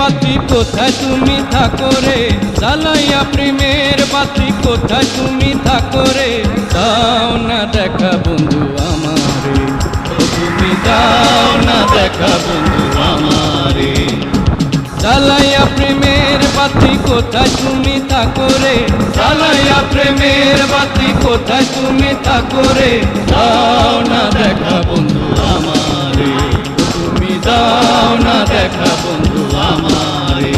বাতি কোথায় তুমি থাকো রে, জ্বালাইয়া প্রেমের বাতি কোথায় তুমি থাকো রে, দাও না দেখা বন্ধু আমারে, ও তুমি দাও না দেখা বন্ধু আমারে। জ্বালাইয়া প্রেমের বাতি কোথায় তুমি থাকো রে, জ্বালাইয়া প্রেমের বাতি কোথায় তুমি থাকো রে, দাও না দেখা বন্ধু আমারে, ও তুমি দাও না দেখা বন্ধু আমারে।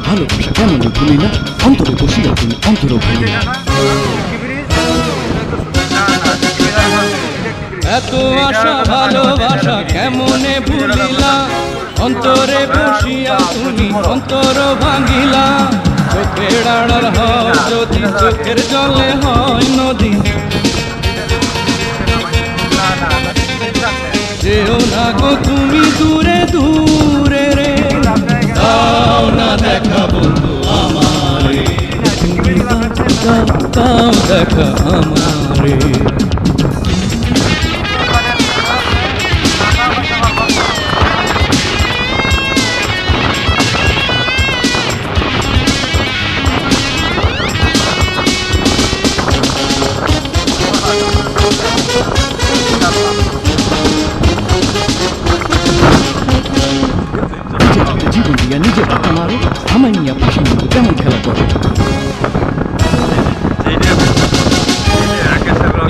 ভালোবাসা কেমন ভুলি না, অন্তরে বসিয়া তুমি অন্তর ভুলি না। এত আশা ভালোবাসা কেমনে ভুলিলা, অন্তরে বসিয়া তুমি অন্তর ভাঙিলা। চোখের আড়াল হয় যদি চোখের জলে হয় নদী, যেও না গো তুমি দূরে দূরে রে, দাও না দেখা বন্ধু আমারে, তুমি দাও দেখা আমারে। জীবন দিয়া নিজে টাকা মারো, আমায় নিয়ে পাশে কিন্তু কেমন খেলা করে।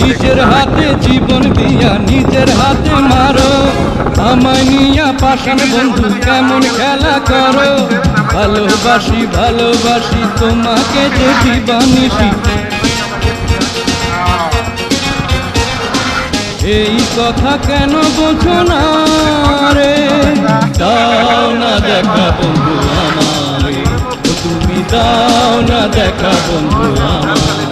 নিজের হাতে জীবন দিয়া নিজের হাতে মারো, আমায় নিয়া পাশান বন্ধু কেমন খেলা করো। ভালোবাসি ভালোবাসি তোমাকে যে দিবানিসি, এই কথা কেন বোঝো না রে, দাও না দেখা বন্ধু আমারে, তুমি দাও না দেখা বন্ধু আমারে।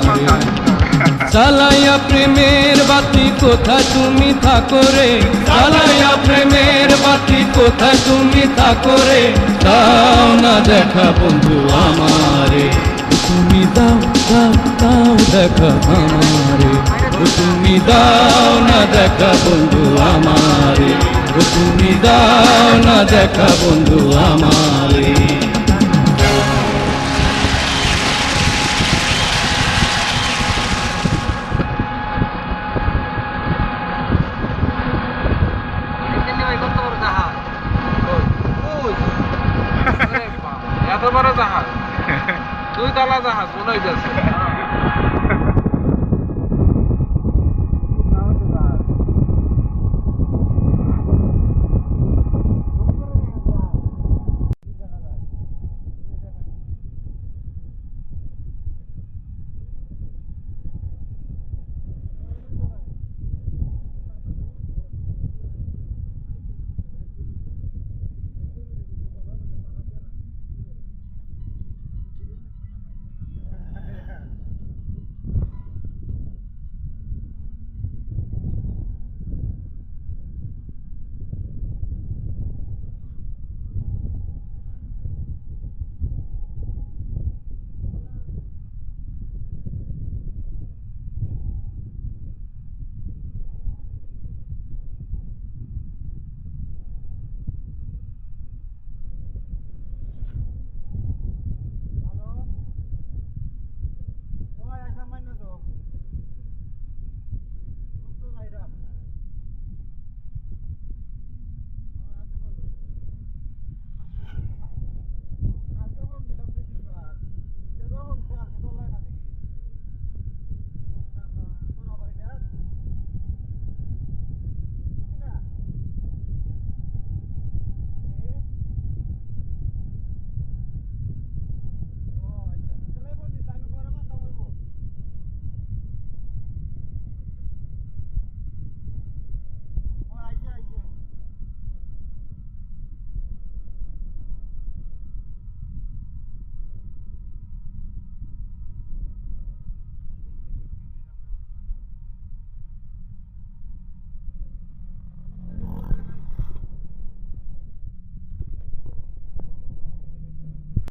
জ্বালাইয়া প্রেমের বাতি কোথায় তুমি থাকো রে, জ্বালাইয়া প্রেমের বাতি কোথায় তুমি থাকো রে, দাও না দেখা বন্ধু আমারে, তুমি দাও দাও দাও দেখা আমারে, তুমি দাও না দেখা বন্ধু আমারে, তুমি দাও না দেখা বন্ধু আমারে। এত বড় জাহাজ, 2 তলা জাহাজ মনে হইতেছে।